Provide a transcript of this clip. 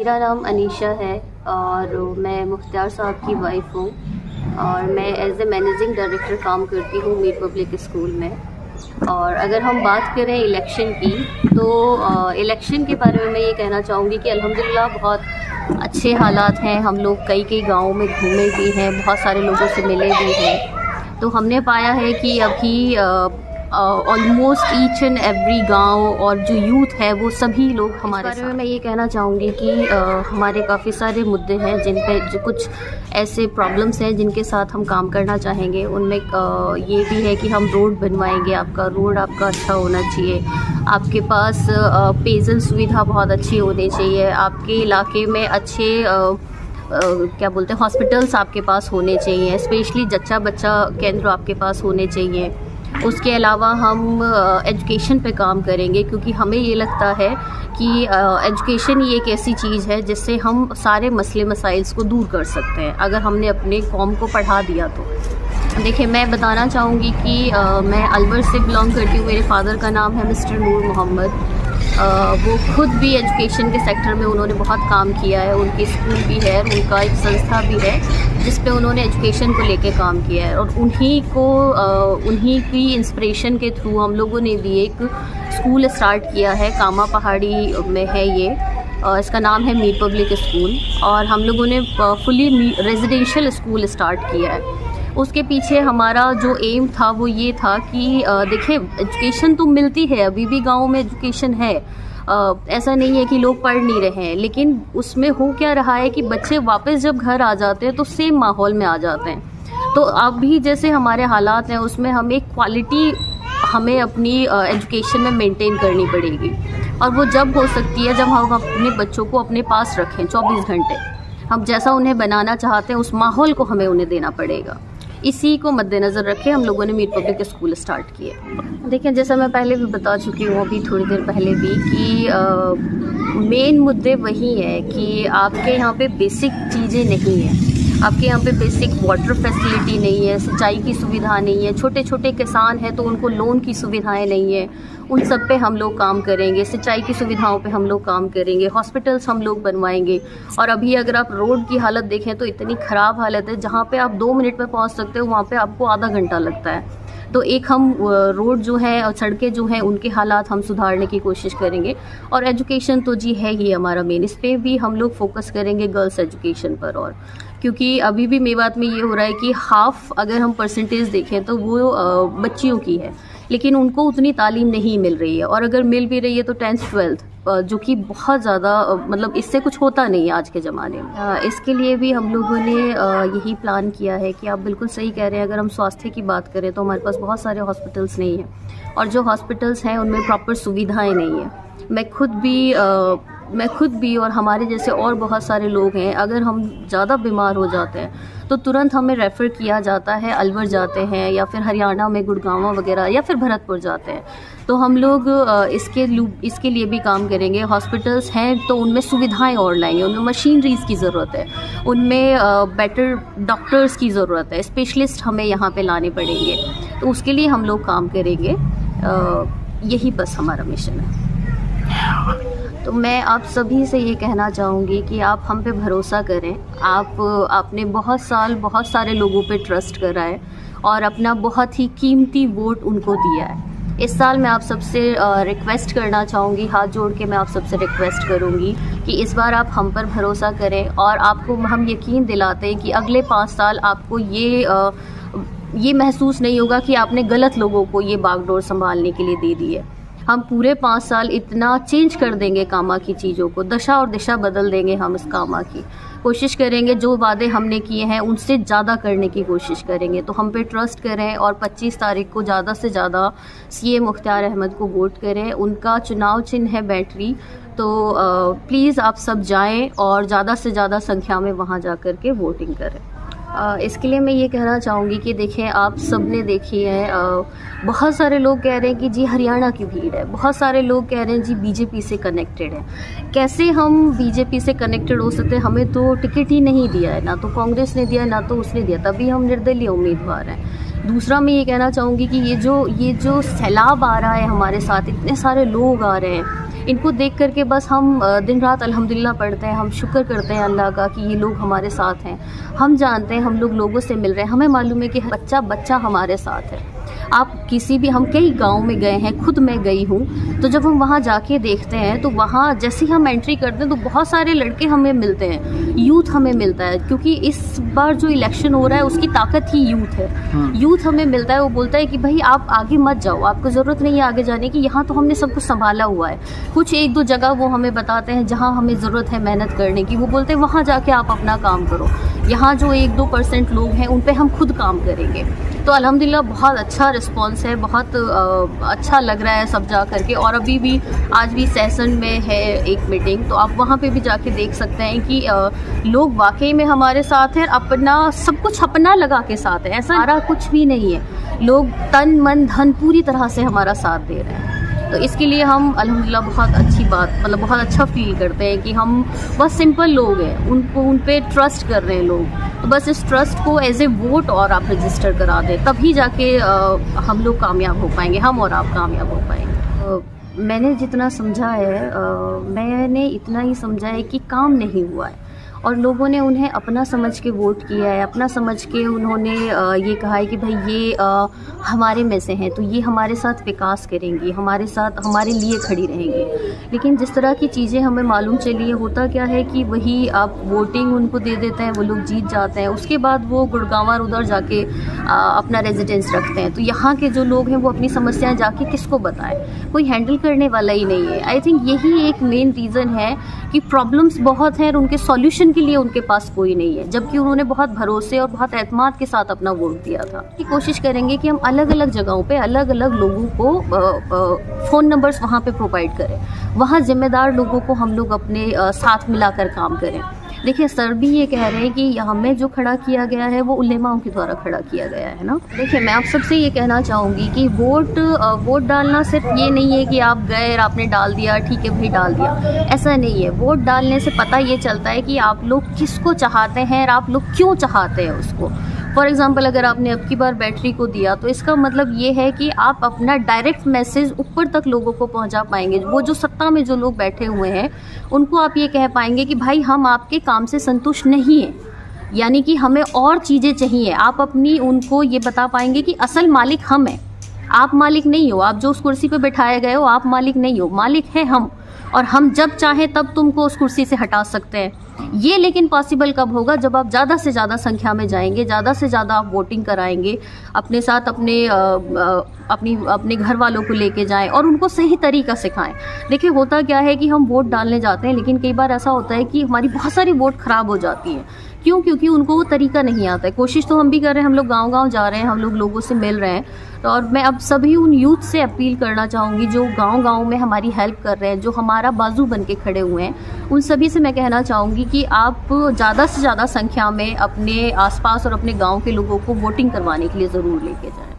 मेरा नाम अनीशा है और मैं मुख्तार साहब की वाइफ हूँ और मैं एज ए मैनेजिंग डायरेक्टर काम करती हूँ मीर पब्लिक स्कूल में। और अगर हम बात करें इलेक्शन की तो इलेक्शन के बारे में मैं ये कहना चाहूँगी कि अल्हम्दुलिल्लाह बहुत अच्छे हालात हैं। हम लोग कई कई गाँवों में घूमे भी हैं, बहुत सारे लोगों से मिले भी हैं। तो हमने पाया है कि अभी ऑलमोस्ट ईच एंड एवरी गांव और जो यूथ है वो सभी लोग हमारे बारे में मैं ये कहना चाहूँगी कि हमारे काफ़ी सारे मुद्दे हैं जिन पे जो कुछ ऐसे प्रॉब्लम्स हैं जिनके साथ हम काम करना चाहेंगे। उनमें ये भी है कि हम रोड बनवाएंगे। आपका रोड आपका अच्छा होना चाहिए, आपके पास पेयजल सुविधा बहुत अच्छी होनी चाहिए, आपके इलाके में अच्छे क्या बोलते हैं हॉस्पिटल्स आपके पास होने चाहिए, स्पेशली जच्चा बच्चा केंद्र आपके पास होने चाहिए। उसके अलावा हम एजुकेशन पे काम करेंगे क्योंकि हमें ये लगता है कि एजुकेशन ही एक ऐसी चीज़ है जिससे हम सारे मसले मसाइल्स को दूर कर सकते हैं अगर हमने अपने कौम को पढ़ा दिया तो। देखिए, मैं बताना चाहूँगी कि मैं अलवर से बिलोंग करती हूँ। मेरे फादर का नाम है मिस्टर नूर मोहम्मद। वो खुद भी एजुकेशन के सेक्टर में उन्होंने बहुत काम किया है। उनकी स्कूल भी है, उनका एक संस्था भी है जिस पे उन्होंने एजुकेशन को लेके काम किया है और उन्हीं की इंस्पिरेशन के थ्रू हम लोगों ने भी एक स्कूल स्टार्ट किया है। कामा पहाड़ी में है ये, इसका नाम है मीर पब्लिक स्कूल और हम लोगों ने फुली रेजिडेंशियल स्कूल स्टार्ट किया है। उसके पीछे हमारा जो एम था वो ये था कि देखिए, एजुकेशन तो मिलती है, अभी भी गाँव में एजुकेशन है, ऐसा नहीं है कि लोग पढ़ नहीं रहे हैं, लेकिन उसमें हो क्या रहा है कि बच्चे वापस जब घर आ जाते हैं तो सेम माहौल में आ जाते हैं। तो अब भी जैसे हमारे हालात हैं उसमें हमें क्वालिटी हमें अपनी एजुकेशन में मेंटेन करनी पड़ेगी और वो जब हो सकती है जब हम अपने बच्चों को अपने पास रखें 24 घंटे। हम जैसा उन्हें बनाना चाहते हैं उस माहौल को हमें उन्हें देना पड़ेगा। इसी को मद्देनज़र रखे हम लोगों ने मीर पब्लिक स्कूल स्टार्ट किए। देखिए, जैसा मैं पहले भी बता चुकी हूँ अभी थोड़ी देर पहले भी कि मेन मुद्दे वही है कि आपके यहाँ पे बेसिक चीज़ें नहीं हैं। आपके यहाँ पे बेसिक वाटर फैसिलिटी नहीं है, सिंचाई की सुविधा नहीं है, छोटे छोटे किसान हैं तो उनको लोन की सुविधाएं नहीं है। उन सब पे हम लोग काम करेंगे, सिंचाई की सुविधाओं पे हम लोग काम करेंगे, हॉस्पिटल्स हम लोग बनवाएंगे। और अभी अगर आप रोड की हालत देखें तो इतनी ख़राब हालत है, जहाँ पे आप 2 मिनट में पहुँच सकते हो वहाँ पे आपको आधा घंटा लगता है। तो एक हम रोड जो है और सड़कें जो हैं उनके हालात हम सुधारने की कोशिश करेंगे। और एजुकेशन तो जी है ही हमारा मेन, इस पर भी हम लोग फोकस करेंगे गर्ल्स एजुकेशन पर। और क्योंकि अभी भी मेवात में ये हो रहा है कि हाफ़ अगर हम परसेंटेज देखें तो वो बच्चियों की है, लेकिन उनको उतनी तालीम नहीं मिल रही है। और अगर मिल भी रही है तो 10th 12th, जो कि बहुत ज़्यादा मतलब इससे कुछ होता नहीं है आज के ज़माने में। इसके लिए भी हम लोगों ने यही प्लान किया है कि आप बिल्कुल सही कह रहे हैं। अगर हम स्वास्थ्य की बात करें तो हमारे पास बहुत सारे हॉस्पिटल्स नहीं हैं और जो हॉस्पिटल्स हैं उनमें प्रॉपर सुविधाएं नहीं हैं। मैं खुद भी और हमारे जैसे और बहुत सारे लोग हैं, अगर हम ज़्यादा बीमार हो जाते हैं तो तुरंत हमें रेफ़र किया जाता है, अलवर जाते हैं या फिर हरियाणा में गुड़गांव वगैरह या फिर भरतपुर जाते हैं। तो हम लोग इसके लिए भी काम करेंगे। हॉस्पिटल्स हैं तो उनमें सुविधाएं और लाएंगे, उनमें मशीनरीज़ की ज़रूरत है, उनमें बेटर डॉक्टर्स की ज़रूरत है, स्पेशलिस्ट हमें यहाँ पे लाने पड़ेंगे। तो उसके लिए हम लोग काम करेंगे। यही बस हमारा मिशन है। तो मैं आप सभी से ये कहना चाहूँगी कि आप हम पे भरोसा करें। आपने बहुत सारे लोगों पे ट्रस्ट करा है और अपना बहुत ही कीमती वोट उनको दिया है। इस साल मैं आप सबसे रिक्वेस्ट करना चाहूँगी, हाथ जोड़ के मैं आप सबसे रिक्वेस्ट करूँगी कि इस बार आप हम पर भरोसा करें और आपको हम यकीन दिलाते हैं कि अगले 5 साल आपको ये महसूस नहीं होगा कि आपने गलत लोगों को ये बागडोर संभालने के लिए दे दी है। हम पूरे 5 साल इतना चेंज कर देंगे कामा की चीज़ों को, दशा और दिशा बदल देंगे हम इस कामा की। कोशिश करेंगे जो वादे हमने किए हैं उनसे ज़्यादा करने की कोशिश करेंगे। तो हम पे ट्रस्ट करें और 25 तारीख को ज़्यादा से ज़्यादा CA मुख्तार अहमद को वोट करें। उनका चुनाव चिन्ह है बैटरी। तो प्लीज़ आप सब जाएं और ज़्यादा से ज़्यादा संख्या में वहाँ जा कर के वोटिंग करें। इसके लिए मैं ये कहना चाहूँगी कि देखें, आप सब ने देखी है, बहुत सारे लोग कह रहे हैं कि जी हरियाणा की भीड़ है, बहुत सारे लोग कह रहे हैं जी बीजेपी से कनेक्टेड है। कैसे हम बीजेपी से कनेक्टेड हो सकते हैं? हमें तो टिकट ही नहीं दिया है, ना तो कांग्रेस ने दिया ना तो उसने दिया, तभी हम निर्दलीय उम्मीदवार हैं। दूसरा मैं ये कहना चाहूँगी कि ये जो सैलाब आ रहा है हमारे साथ, इतने सारे लोग आ रहे हैं, इनको देख करके बस हम दिन रात अल्हम्दुलिल्लाह पढ़ते हैं, हम शुक्र करते हैं अल्लाह का कि ये लोग हमारे साथ हैं। हम जानते हैं हम लोग लोगों से मिल रहे हैं, हमें मालूम है कि बच्चा बच्चा हमारे साथ है। आप किसी भी, हम कई गांव में गए हैं, खुद मैं गई हूँ, तो जब हम वहाँ जाके देखते हैं तो वहाँ जैसे ही हम एंट्री करते हैं तो बहुत सारे लड़के हमें मिलते हैं, यूथ हमें मिलता है, क्योंकि इस बार जो इलेक्शन हो रहा है उसकी ताकत ही यूथ है। यूथ हमें मिलता है, वो बोलता है कि भाई आप आगे मत जाओ, आपको ज़रूरत नहीं है आगे जाने की, यहाँ तो हमने सब कुछ संभाला हुआ है। कुछ एक दो जगह वो हमें बताते हैं जहाँ हमें ज़रूरत है मेहनत करने की, वो बोलते हैं वहाँ जाके आप अपना काम करो, यहाँ जो 1-2% लोग हैं उन पे हम खुद काम करेंगे। तो अल्हम्दुलिल्लाह बहुत अच्छा रिस्पांस है, बहुत अच्छा लग रहा है सब जा करके। और अभी भी आज भी सेशन में है एक मीटिंग, तो आप वहाँ पे भी जाके देख सकते हैं कि लोग वाकई में हमारे साथ हैं, अपना सब कुछ अपना लगा के साथ है, ऐसा सारा कुछ भी नहीं है। लोग तन मन धन पूरी तरह से हमारा साथ दे रहे हैं। तो इसके लिए हम अल्हम्दुलिल्लाह बहुत अच्छी बात, मतलब बहुत अच्छा फील करते हैं कि हम बहुत सिंपल लोग हैं, उन पे ट्रस्ट कर रहे हैं लोग। तो बस इस ट्रस्ट को एज ए वोट और आप रजिस्टर करा दें, तभी जाके हम लोग कामयाब हो पाएंगे, हम और आप कामयाब हो पाएंगे। मैंने जितना समझा है, मैंने इतना ही समझा है कि काम नहीं हुआ है और लोगों ने उन्हें अपना समझ के वोट किया है, अपना समझ के उन्होंने ये कहा है कि भाई ये हमारे में से हैं, तो ये हमारे साथ विकास करेंगी, हमारे साथ हमारे लिए खड़ी रहेंगी। लेकिन जिस तरह की चीज़ें हमें मालूम चली है, होता क्या है कि वही आप वोटिंग उनको दे देते हैं, वो लोग जीत जाते हैं, उसके बाद वो गुड़गांव उधर जाके अपना रेजिडेंस रखते हैं। तो यहाँ के जो लोग हैं वो अपनी समस्याएं जाके किसको बताएं, कोई हैंडल करने वाला ही नहीं है। आई थिंक यही एक मेन रीज़न है कि प्रॉब्लम्स बहुत हैं और उनके सॉल्यूशन के लिए उनके पास कोई नहीं है, जबकि उन्होंने बहुत भरोसे और बहुत एतमाद के साथ अपना वोट दिया था। कि कोशिश करेंगे कि हम अलग अलग जगहों पे अलग अलग लोगों को फ़ोन नंबर्स वहाँ पे प्रोवाइड करें, वहाँ ज़िम्मेदार लोगों को हम लोग अपने साथ मिलाकर काम करें। देखिए सर भी ये कह रहे हैं कि हमें जो खड़ा किया गया है वो उलेमाओं के द्वारा खड़ा किया गया है ना। देखिए मैं आप सबसे ये कहना चाहूँगी कि वोट डालना सिर्फ ये नहीं है कि आप गए और आपने डाल दिया, ठीक है भाई डाल दिया, ऐसा नहीं है। वोट डालने से पता ये चलता है कि आप लोग किसको चाहते हैं और आप लोग क्यों चाहते हैं उसको। फॉर एग्ज़ाम्पल अगर आपने अब की बार बैटरी को दिया तो इसका मतलब ये है कि आप अपना डायरेक्ट मैसेज ऊपर तक लोगों को पहुंचा पाएंगे। वो जो सत्ता में जो लोग बैठे हुए हैं उनको आप ये कह पाएंगे कि भाई हम आपके काम से संतुष्ट नहीं हैं, यानी कि हमें और चीज़ें चाहिए। आप अपनी उनको ये बता पाएंगे कि असल मालिक हम हैं, आप मालिक नहीं हो। आप जो उस कुर्सी पे बैठाए गए हो आप मालिक नहीं हो, मालिक है हम, और हम जब चाहें तब तुमको उस कुर्सी से हटा सकते हैं। ये लेकिन पॉसिबल कब होगा, जब आप ज़्यादा से ज़्यादा संख्या में जाएंगे, ज़्यादा से ज़्यादा आप वोटिंग कराएंगे, अपने साथ अपने घर वालों को लेके जाएं और उनको सही तरीका सिखाएं। देखिए होता क्या है कि हम वोट डालने जाते हैं, लेकिन कई बार ऐसा होता है कि हमारी बहुत सारी वोट ख़राब हो जाती हैं। क्यों? क्योंकि उनको वो तरीका नहीं आता है। कोशिश तो हम भी कर रहे हैं, हम लोग गांव-गांव जा रहे हैं, हम लोग लोगों से मिल रहे हैं। तो और मैं अब सभी उन यूथ से अपील करना चाहूँगी जो गांव-गांव में हमारी हेल्प कर रहे हैं, जो हमारा बाजू बन के खड़े हुए हैं, उन सभी से मैं कहना चाहूँगी कि आप ज़्यादा से ज़्यादा संख्या में अपने आसपास और अपने गाँव के लोगों को वोटिंग करवाने के लिए ज़रूर लेके जाएँ।